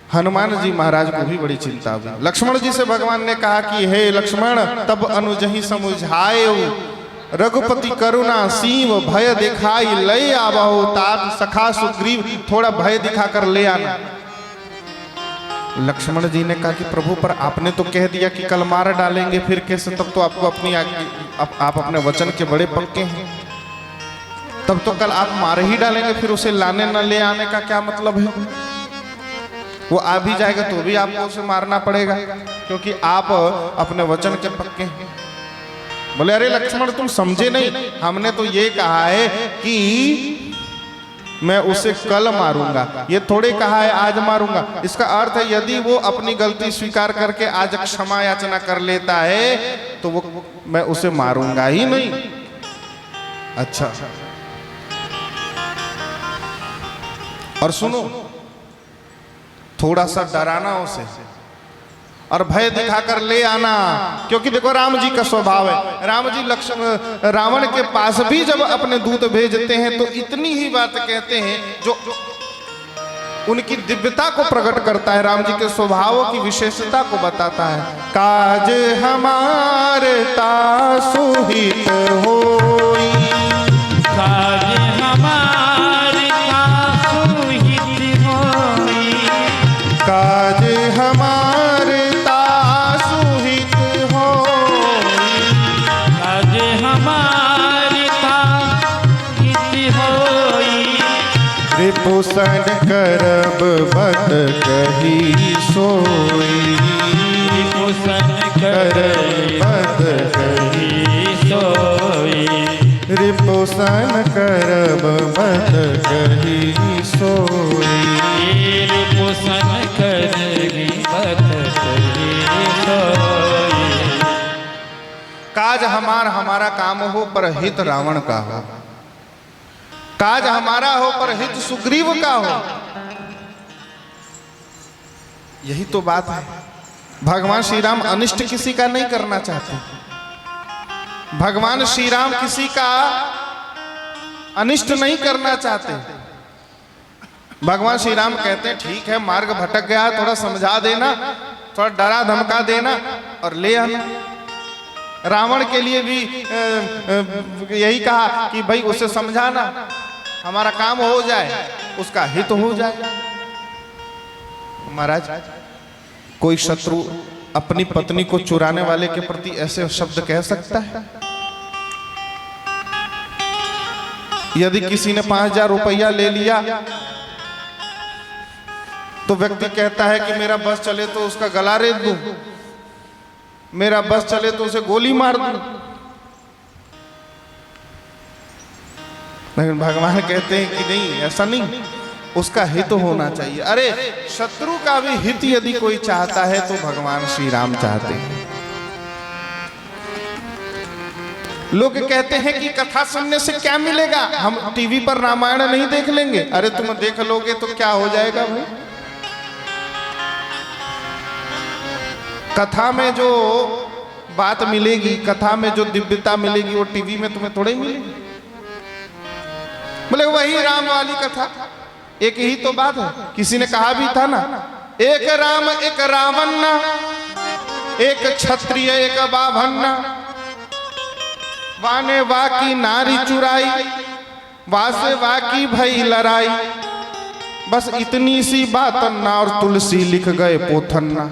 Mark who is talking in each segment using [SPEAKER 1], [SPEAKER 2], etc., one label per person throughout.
[SPEAKER 1] हनुमान जी महाराज को भी बड़ी चिंता हुई। लक्ष्मण जी से भगवान ने कहा कि हे लक्ष्मण, तब अनुजहि समुझायो, रघुपति करुणा सीव भय दिखाई लय आवहो, तात सखा सुग्रीव, थोड़ा भय दिखाकर ले आना। लक्ष्मण जी ने कहा कि प्रभु, पर आपने तो कह दिया कि कल मार डालेंगे, फिर कैसे? तब तो आपको अपनी आप अपने वचन के बड़े पक्के हैं, तब तो कल आप मार ही डालेंगे, फिर उसे लाने न ले आने का क्या मतलब है? वो आ भी जाएगा तो भी आपको उसे मारना पड़ेगा, क्योंकि आप अपने वचन के पक्के हैं। बोले अरे लक्ष्मण, तुम समझे नहीं, हमने तो ये कहा है कि मैं उसे कल मारूंगा, ये थोड़े कहा है आज मारूंगा। इसका अर्थ है यदि वो अपनी गलती स्वीकार करके आज क्षमा याचना कर लेता है तो वो मैं उसे मारूंगा ही नहीं। अच्छा, और सुनो, थोड़ा सा डराना उसे और भय दिखाकर ले आना, क्योंकि देखो राम जी का स्वभाव है। राम जी रावण के पास भी जब अपने दूत भेजते हैं तो इतनी ही बात कहते हैं जो उनकी दिव्यता को प्रकट करता है, राम जी के स्वभाव की विशेषता को बताता है। काज हमारे तासुहित होई,
[SPEAKER 2] काज हमारे तासुहित होई,
[SPEAKER 1] काज हमारे तासुहित होई,
[SPEAKER 2] काज हमारे तासुहित होई,
[SPEAKER 1] रिपुसन करब बत कही सोई,
[SPEAKER 2] रिपुसन करब बत कही सोई,
[SPEAKER 1] रिपुसन करब बत कही सोई,
[SPEAKER 2] रिपुसन करब बत कही सोई।
[SPEAKER 1] काज हमारा काम हो पर हित रावण का हो, काज हमारा हो पर हित सुग्रीव का हो। यही तो बात है। भगवान श्री राम अनिष्ट किसी का नहीं करना चाहते। भगवान श्री राम किसी का अनिष्ट नहीं करना चाहते। भगवान श्री राम कहते हैं ठीक है, मार्ग भटक गया, थोड़ा समझा देना, थोड़ा डरा धमका देना और ले आना। रावण के लिए भी यही कहा कि भाई उसे समझाना, हमारा काम हो जाए, उसका हित हो जाए। महाराज, कोई शत्रु अपनी पत्नी को चुराने वाले के प्रति ऐसे शब्द कह सकता है? यदि किसी ने 5,000 रुपया ले लिया तो व्यक्ति कहता है कि मेरा बस चले तो उसका गला रेत दूं, मेरा बस चले तो उसे गोली मार दूं। लेकिन भगवान कहते हैं कि नहीं, ऐसा नहीं, उसका हित होना चाहिए। अरे शत्रु का भी हित यदि कोई चाहता है तो भगवान श्री राम चाहते हैं। लोग कहते हैं कि कथा सुनने से क्या मिलेगा, हम टीवी पर रामायण नहीं देख लेंगे। अरे तुम देख लोगे तो क्या हो जाएगा भाई? कथा में जो बात मिलेगी, कथा में जो दिव्यता मिलेगी, वो टीवी में तुम्हें थोड़ी मिलेगी। बोले वही राम वाली कथा, एक ही तो बात है। किसी ने कहा भी था ना, एक राम एक रावण ना, एक क्षत्रिय एक बाभन्ना, वाने वाकी नारी चुराई, वासे वाकी भई लड़ाई, बस इतनी सी बात ना और तुलसी लिख गए पोथन्ना।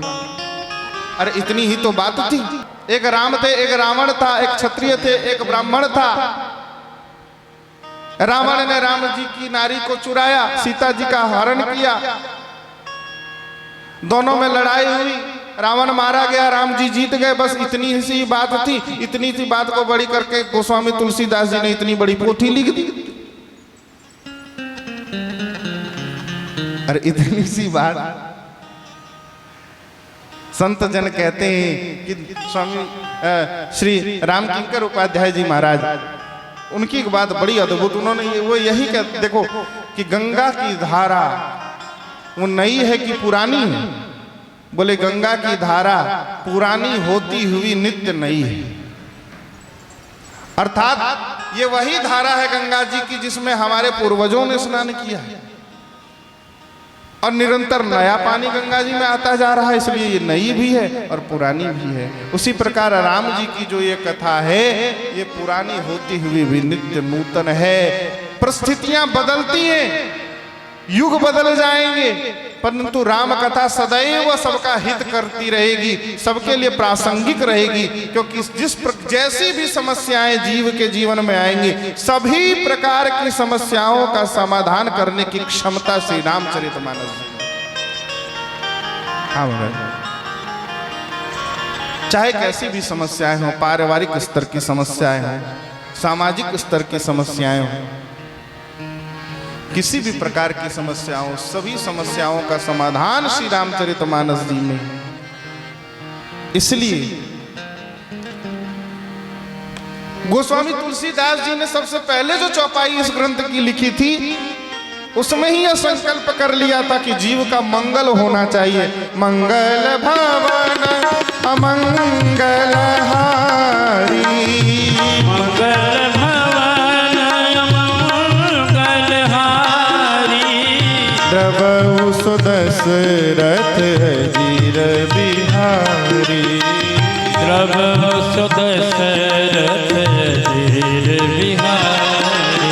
[SPEAKER 1] अरे इतनी ही तो बात थी। एक राम थे, एक रावण था, एक क्षत्रिय थे, एक ब्राह्मण था। रावण ने राम जी की नारी को चुराया, सीता जी का हरण किया, दोनों में लड़ाई हुई, रावण मारा गया, राम जी जीत गए। बस इतनी सी बात थी। इतनी सी बात को बड़ी करके गोस्वामी तुलसीदास जी ने इतनी बड़ी पोथी लिख दी। अरे इतनी सी बात। संत जन कहते हैं कि स्वामी श्री रामकिंकर उपाध्याय जी महाराज, उनकी एक बात बड़ी अद्भुत, उन्होंने वो यही कह, देखो कि गंगा की धारा वो नई है कि पुरानी है? बोले गंगा की धारा पुरानी होती हुई नित्य नई है। अर्थात ये वही धारा है गंगा जी की जिसमें हमारे पूर्वजों ने स्नान किया है। और निरंतर नया पानी गंगा जी में आता जा रहा है, इसलिए ये नई भी है और पुरानी भी है। उसी प्रकार राम जी की जो ये कथा है ये पुरानी होती हुई भी नित्य नूतन है। परिस्थितियां बदलती हैं, युग बदल जाएंगे, परंतु राम कथा सदैव सबका हित करती रहेगी, सबके लिए प्रासंगिक रहेगी, क्योंकि जैसी भी समस्याएं जीव के जीवन में आएंगी सभी प्रकार की समस्याओं का समाधान करने की क्षमता श्री रामचरितमानस जी। हाँ महाराज, चाहे कैसी भी समस्याएं हो, पारिवारिक स्तर की समस्याएं हो, सामाजिक स्तर की समस्याएं हो, किसी भी प्रकार की समस्याओं, सभी समस्याओं का समाधान श्री रामचरितमानस जी में। इसलिए गोस्वामी तुलसीदास जी ने सबसे पहले जो चौपाई इस ग्रंथ की लिखी थी उसमें ही यह संकल्प कर लिया था कि जीव का मंगल होना चाहिए। मंगल भवन अमंगल हारी,
[SPEAKER 2] मंगल भवन अमंगल हारी,
[SPEAKER 1] द्रवहु सुदशरथ जीर बिहारी,
[SPEAKER 2] द्रवहु सुदशरथ जीर बिहारी,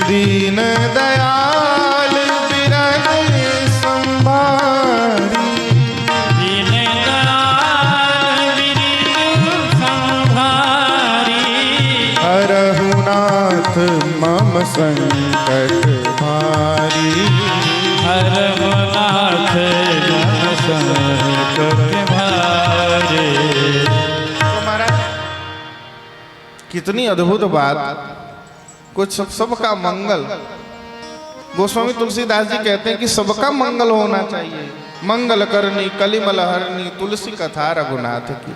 [SPEAKER 1] दीन दयाल बिरन संभारी,
[SPEAKER 2] दीन दयाल बिरन संभारी,
[SPEAKER 1] हरहु नाथ मम संकट भारी,
[SPEAKER 2] हरहु नाथ मम संकट भारी।
[SPEAKER 1] तो महाराज कितनी अद्भुत बात, कुछ सबका मंगल। गोस्वामी तुलसीदास जी कहते हैं कि सबका मंगल होना चाहिए। मंगल करनी कलिमल हरनी तुलसी कथा रघुनाथ की,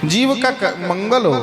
[SPEAKER 1] जीव का मंगल हो।